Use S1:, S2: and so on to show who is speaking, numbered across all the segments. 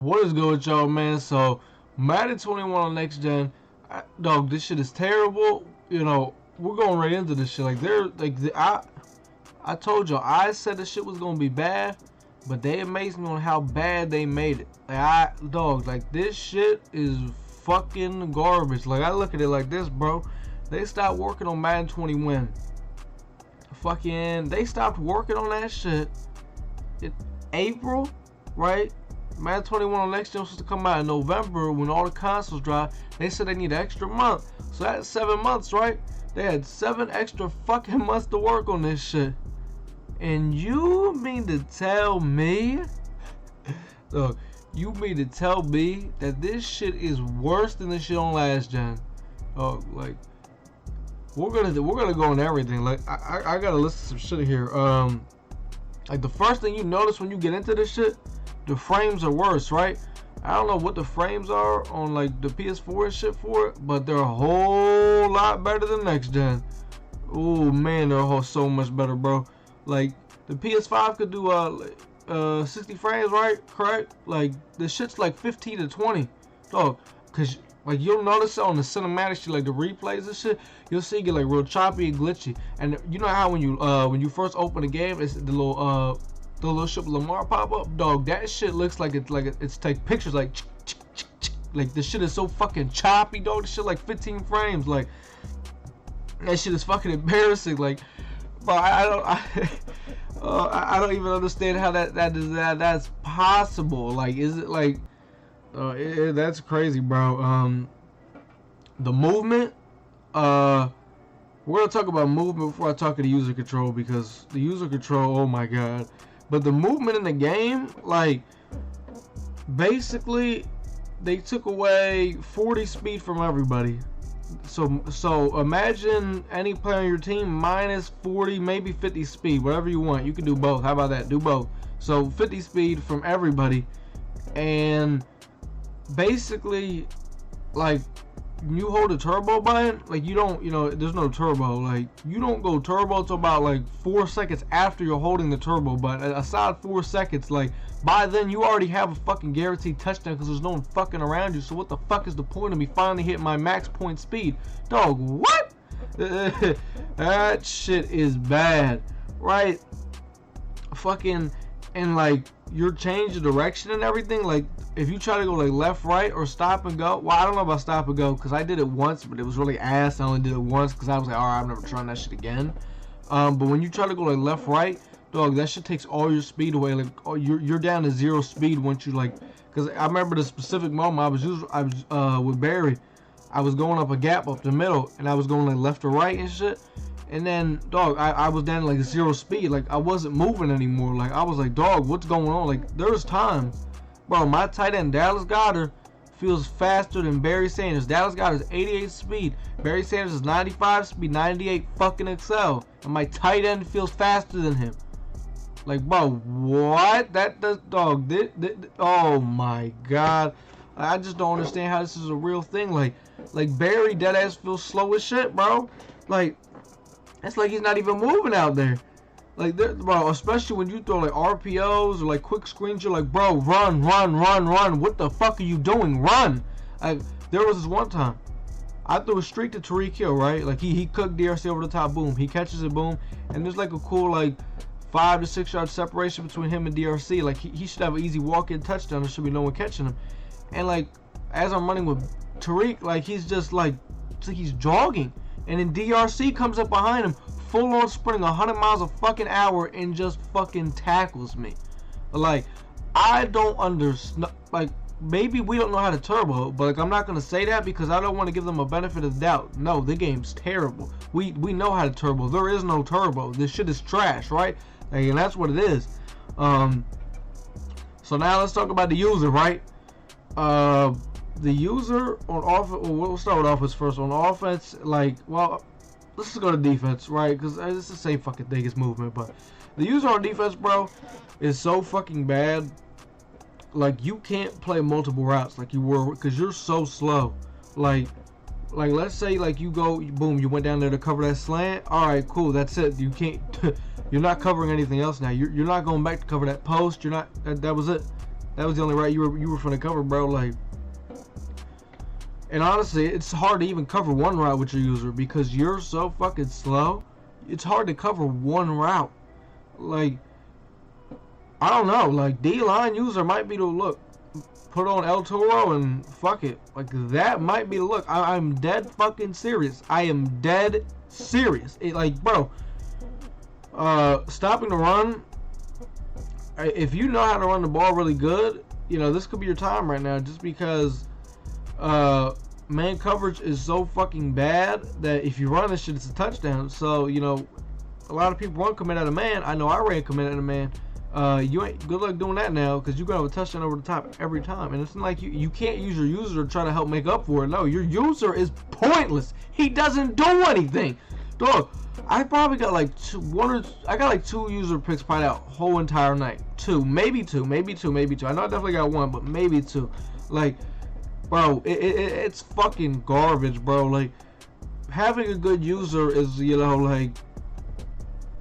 S1: What is good with y'all, man? So, Madden 21 on next gen, dog, this shit is terrible. You know, we're going right into this shit. Like, I told y'all, I said the shit was gonna be bad, but they amazed me on how bad they made it. Like, this shit is fucking garbage. Like, I look at it like this, bro. They stopped working on Madden 21. They stopped working on that shit in April, right? Madden 21 on next gen was supposed to come out in November when all the consoles drop. They said they need an extra month. So that's 7 months, right? They had 7 extra fucking months to work on this shit. And you mean to tell me, look, you mean to tell me that this shit is worse than the shit on last gen? Like, we're gonna go on everything. Like, I gotta list some shit here. Like, the first thing you notice when you get into this shit, the frames are worse, right? I don't know what the frames are on like the PS4 and shit for it, but they're a whole lot better than next gen. Oh man, they're so much better, bro. Like, the PS5 could do 60 frames, right? Correct? Like, the shit's like 15 to 20. Dog, cause like you'll notice it on the cinematic shit, like the replays and shit, you'll see it get like real choppy and glitchy. And you know how when you first open the game, it's the little ship Lamar pop up, dog. That shit looks like it's take pictures like the shit is so fucking choppy, dog. This shit like 15 frames, like that shit is fucking embarrassing. Like, but I don't even understand how that's possible. Like, is it like that's crazy, bro. The movement, we're gonna talk about movement before I talk to the user control, because the user control, oh my god. But the movement in the game, like, basically, they took away 40 speed from everybody. So imagine any player on your team minus 40, maybe 50 speed, whatever you want. You can do both. How about that? Do both. So 50 speed from everybody, and basically, like, you hold the turbo button, like, you don't, there's no turbo. Like, you don't go turbo till about like 4 seconds after you're holding the turbo button. Aside 4 seconds, like, by then you already have a fucking guaranteed touchdown because there's no one fucking around you. So what the fuck is the point of me finally hitting my max point speed? Dog, what? That shit is bad, right? Fucking, and like, your change of direction and everything, like, if you try to go like left, right, or stop and go, well, I don't know about stop and go because I did it once, but it was really ass. I only did it once because I was like, alright, I'm never trying that shit again. But when you try to go like left, right, dog, that shit takes all your speed away. Like, oh, you're down to 0 speed once you, like, because I remember the specific moment I was with Barry. I was going up a gap up the middle, and I was going like left or right and shit. And then, dog, I was down to like 0 speed. Like, I wasn't moving anymore. Like, I was like, dog, what's going on? Like, there was times, bro, my tight end, Dallas Goedert, feels faster than Barry Sanders. Dallas Goedert is 88 speed. Barry Sanders is 95 speed, 98 fucking excel. And my tight end feels faster than him. Like, bro, what? That does, dog, oh my god. I just don't understand how this is a real thing. Like Barry deadass feels slow as shit, bro. Like, it's like he's not even moving out there. Like, bro, especially when you throw like RPOs or like quick screens, you're like, bro, run. What the fuck are you doing? Run. Like, there was this one time I threw a streak to Tariq Hill, right? Like, he cooked DRC over the top, boom. He catches it, boom. And there's like a cool like 5 to 6 yard separation between him and DRC. Like, he should have an easy walk-in touchdown. There should be no one catching him. And like, as I'm running with Tariq, like, he's just like, it's like he's jogging. And then DRC comes up behind him, full on sprinting 100 miles a fucking hour, and just fucking tackles me. Like, I don't understand. Like, maybe we don't know how to turbo, but like, I'm not gonna say that because I don't want to give them a benefit of the doubt. No, the game's terrible. We know how to turbo. There is no turbo. This shit is trash, right? Like, and that's what it is. So now let's talk about the user, right? The user on offense, we'll start with offense first. On offense, like, well, let's just go to defense, right? Because it's the same fucking thing as movement. But the user on defense, bro, is so fucking bad. Like, you can't play multiple routes like you were because you're so slow. Like let's say like you go, boom, you went down there to cover that slant. All right, cool, that's it. You can't, you're not covering anything else now. You're not going back to cover that post. You're not. That was it. That was the only route you were finna cover, bro. Like, and honestly, it's hard to even cover one route with your user because you're so fucking slow. It's hard to cover one route. Like, I don't know. Like, D-line user might be the look. Put on El Toro and fuck it. Like, that might be the look. I'm dead fucking serious. I am dead serious. Like, bro, stopping the run. If you know how to run the ball really good, you know, this could be your time right now just because man coverage is so fucking bad that if you run this shit, it's a touchdown. So, you know, a lot of people run commit out of man. I know I ran commit out of man. You ain't good luck doing that now because you're gonna have a touchdown over the top every time. And it's not like you can't use your user to try to help make up for it. No, your user is pointless. He doesn't do anything. Dog, I probably got like I got like 2 user picks probably that whole entire night. Maybe two. I know I definitely got 1, but maybe 2. Like, bro, it's fucking garbage, bro. Like, having a good user is, you know, like,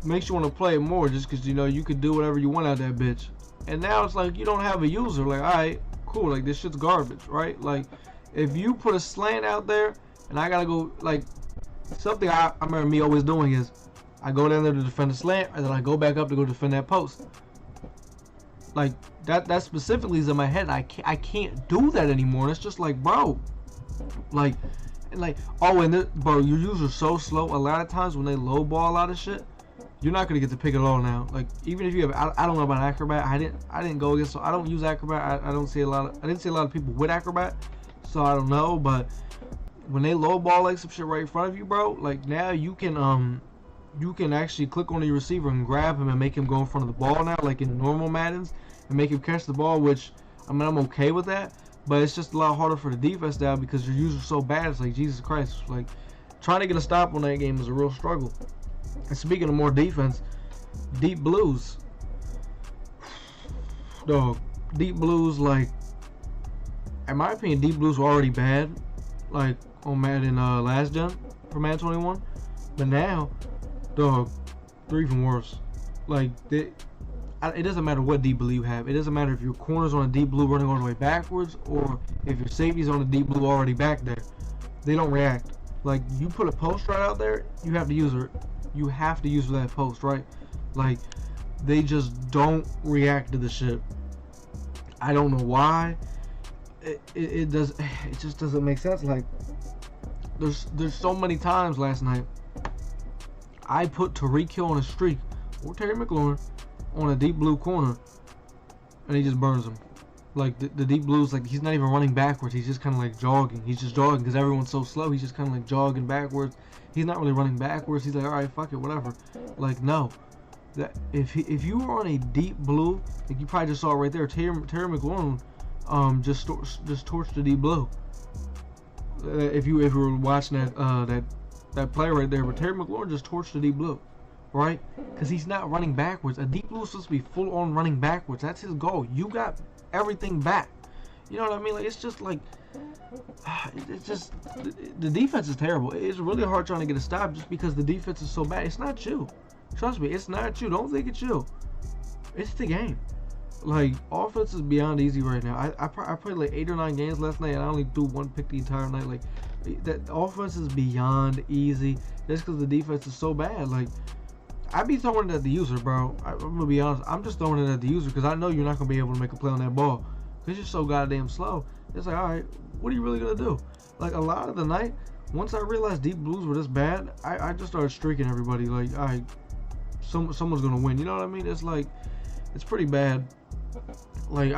S1: makes you want to play it more just because, you know, you can do whatever you want out that bitch. And now it's like you don't have a user. Like, alright, cool. Like, this shit's garbage, right? Like, if you put a slant out there and I gotta go, like, something I remember me always doing is I go down there to defend the slant and then I go back up to go defend that post. Like, that specifically is in my head. I can't do that anymore. And it's just like, bro, like, and like, oh, and bro, your user's so slow. A lot of times when they low ball a lot of shit, you're not gonna get to pick it all now. Like, even if you have, I don't know about Acrobat. I didn't go against. So I don't use Acrobat. I didn't see a lot of people with Acrobat, so I don't know. But when they low ball like some shit right in front of you, bro, like now you can actually click on the receiver and grab him and make him go in front of the ball now, like in normal Maddens, and make him catch the ball. Which, I mean, I'm okay with that, but it's just a lot harder for the defense now because your user's so bad. It's like, Jesus Christ, like trying to get a stop on that game is a real struggle. And speaking of more defense, deep blues, dog, deep blues, like, in my opinion, deep blues were already bad, like on Madden last gen for Madden 21, but now, dog, they're even worse. Like, it doesn't matter what deep blue you have. It doesn't matter if your corner's on a deep blue running all the way backwards or if your safety's on a deep blue already back there. They don't react. Like, you put a post right out there, you have to use it. You have to use that post, right? Like, they just don't react to the shit. I don't know why. It just doesn't make sense. Like, there's so many times last night I put Tariq Hill on a streak or Terry McLaurin on a deep blue corner and he just burns him. Like, the deep blues, like, he's not even running backwards. He's just kind of like jogging. He's just jogging because everyone's so slow. He's just kind of like jogging backwards. He's not really running backwards. He's like, all right, fuck it, whatever. Like, no. That if you were on a deep blue, like you probably just saw it right there, Terry McLaurin just torched the deep blue. If you were watching that play right there, but Terry McLaurin just torched the deep blue, right? Because he's not running backwards. A deep blue is supposed to be full on running backwards. That's his goal. You got everything back. You know what I mean? Like, it's just like, it's just, the defense is terrible. It's really hard trying to get a stop just because the defense is so bad. It's not you. Trust me, it's not you. Don't think it's you. It's the game. Like, offense is beyond easy right now. I played like 8 or 9 games last night and I only threw 1 pick the entire night. Like, that offense is beyond easy just because the defense is so bad. Like, I be throwing it at the user, bro. I'm gonna be honest. I'm just throwing it at the user because I know you're not gonna be able to make a play on that ball because you're so goddamn slow. It's like, all right, what are you really gonna do? Like, a lot of the night, once I realized deep blues were this bad, I just started streaking everybody. Like, all right, someone's gonna win. You know what I mean? It's like, it's pretty bad. Like,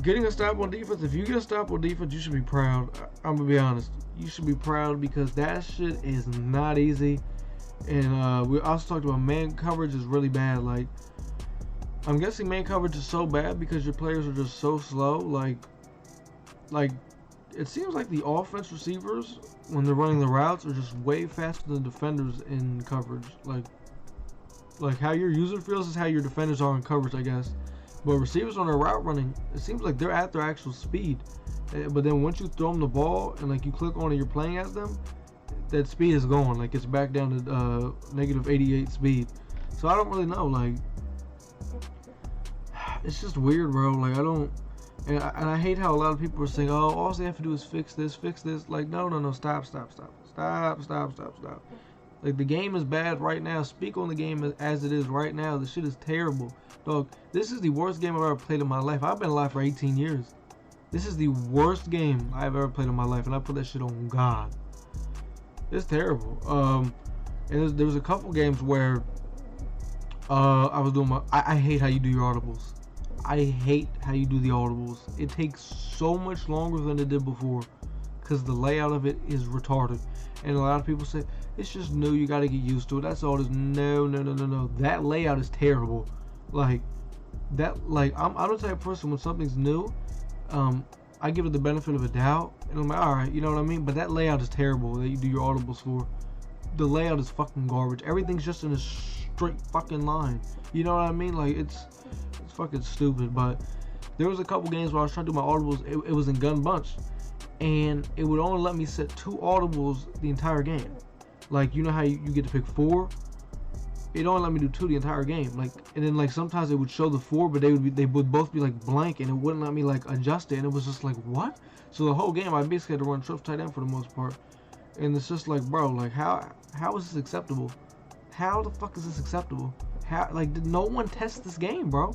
S1: getting a stop on defense. If you get a stop on defense, you should be proud. I'm gonna be honest. You should be proud because that shit is not easy. And we also talked about man coverage is really bad. Like, I'm guessing man coverage is so bad because your players are just so slow. Like it seems like the offense receivers, when they're running the routes, are just way faster than defenders in coverage. Like how your user feels is how your defenders are in coverage, I guess. But receivers on their route running, it seems like they're at their actual speed. But then once you throw them the ball and like you click on it, you're playing as them, that speed is gone. Like, it's back down to negative 88 speed. So I don't really know. Like, it's just weird, bro. Like, I don't, and I hate how a lot of people are saying, oh, all they have to do is fix this. Like, no, stop. Like, the game is bad right now. Speak on the game as it is right now. The shit is terrible. Dog, this is the worst game I've ever played in my life. I've been alive for 18 years. This is the worst game I've ever played in my life, and I put that shit on God. It's terrible. And there was a couple games where I was doing I hate how you do your audibles. I hate how you do the audibles. It takes so much longer than it did before because the layout of it is retarded. And a lot of people say, it's just new, you gotta get used to it. That's all it is. No. That layout is terrible. Like, I'm the type of person, when something's new, I give it the benefit of a doubt. And I'm like, alright, you know what I mean? But that layout is terrible that you do your audibles for. The layout is fucking garbage. Everything's just in a straight fucking line. You know what I mean? Like, it's fucking stupid. But there was a couple games where I was trying to do my audibles. It was in Gun Bunch. And it would only let me set 2 audibles the entire game. Like, you know how you get to pick 4? It only let me do 2 the entire game. Like, and then like sometimes it would show the 4, but they would both be like blank, and it wouldn't let me like adjust it. And it was just like, what? So the whole game I basically had to run trips tight end for the most part. And it's just like, bro, like how is this acceptable? How the fuck is this acceptable? How, like, no one tests this game, bro.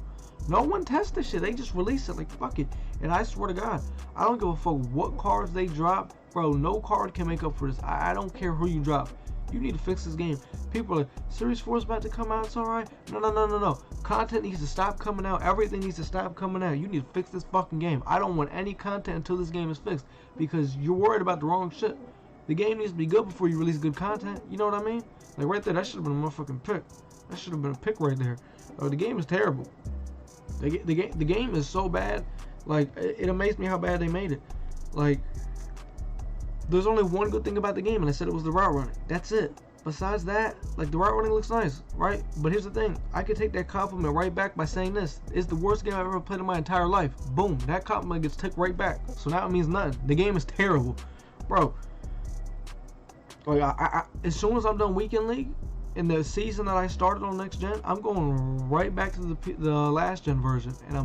S1: No one tests this shit. They just release it like, fuck it. And I swear to God, I don't give a fuck what cards they drop. Bro, no card can make up for this. I don't care who you drop. You need to fix this game. People are like, Series 4 is about to come out, it's alright. No. Content needs to stop coming out. Everything needs to stop coming out. You need to fix this fucking game. I don't want any content until this game is fixed. Because you're worried about the wrong shit. The game needs to be good before you release good content. You know what I mean? Like, right there, that should have been a motherfucking pick. That should have been a pick right there. The game is terrible. The game is so bad. Like, it amazed me how bad they made it. Like, there's only one good thing about the game, and I said it was the route running. That's it. Besides that, like, the route running looks nice, right? But here's the thing. I could take that compliment right back by saying this. It's the worst game I've ever played in my entire life. Boom. That compliment gets taken right back. So now it means nothing. The game is terrible. Bro. Like, I as soon as I'm done Weekend League, in the season that I started on Next Gen, I'm going right back to the last gen version, and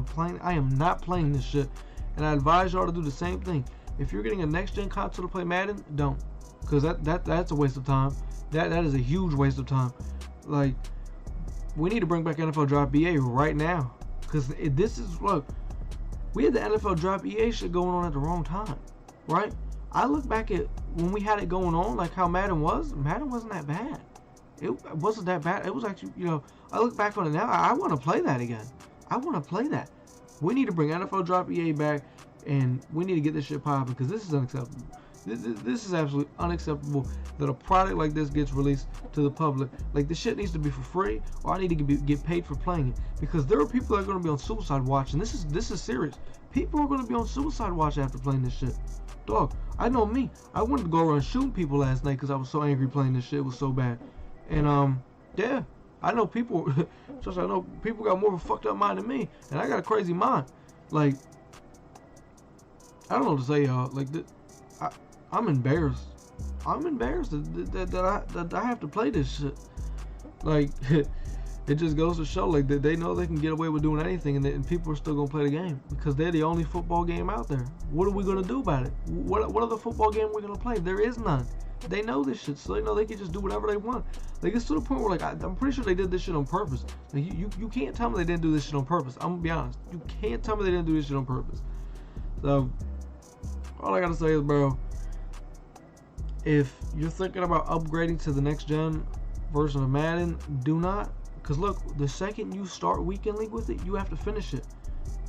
S1: I am not playing this shit. And I advise y'all to do the same thing. If you're getting a Next Gen console to play Madden, don't, because that's a waste of time. That is a huge waste of time. Like, we need to bring back NFL Draft BA right now, because this is, look, we had the NFL Draft EA shit going on at the wrong time, right? I look back at when we had it going on, like how Madden wasn't that bad. It wasn't that bad. It was actually, you know, I look back on it now, I want to play that again. I want to play that. We need to bring NFL Drop EA back, and we need to get this shit popping, because this is unacceptable. This is absolutely unacceptable that a product like this gets released to the public. Like, this shit needs to be for free, or I need to get paid for playing it, because there are people that are going to be on suicide watch, and this is serious. People are going to be on suicide watch after playing this shit. Dog, I know me. I wanted to go around shooting people last night because I was so angry playing this shit. It was so bad. And yeah, I know people. Just I know people got more of a fucked up mind than me, and I got a crazy mind. Like, I don't know what to say, y'all. Like, I'm embarrassed. I'm embarrassed that I have to play this shit. Like, it just goes to show, like, that they know they can get away with doing anything, and people are still gonna play the game because they're the only football game out there. What are we gonna do about it? What other football game we're gonna play? There is none. They know this shit, so they know they can just do whatever they want. Like, it's to the point where, like, I'm pretty sure they did this shit on purpose. Like, you can't tell me they didn't do this shit on purpose. I'm gonna be honest. You can't tell me they didn't do this shit on purpose. So, all I gotta say is, bro, if you're thinking about upgrading to the next gen version of Madden, do not. Because look, the second you start Weekend League with it, you have to finish it.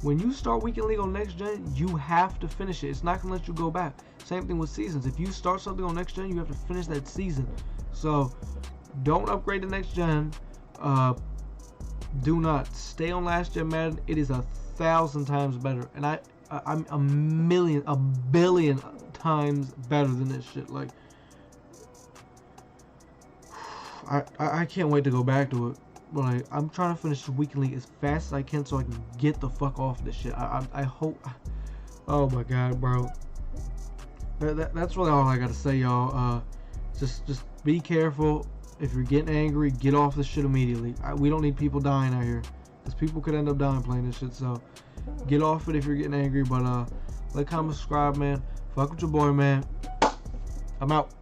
S1: When you start Weekend League on Next Gen, you have to finish it. It's not going to let you go back. Same thing with seasons. If you start something on Next Gen, you have to finish that season. So, don't upgrade to Next Gen. Do not. Stay on last gen Madden. It is 1,000 times better. And I'm a billion times better than this shit. Like, I can't wait to go back to it. But like, I'm trying to finish the Weekend League as fast as I can so I can get the fuck off this shit. I hope. Oh my god, bro. That's really all I gotta say, y'all. Just be careful. If you're getting angry, get off this shit immediately. We don't need people dying out here. Because people could end up dying playing this shit. So get off it if you're getting angry. But like, comment, subscribe, man. Fuck with your boy, man. I'm out.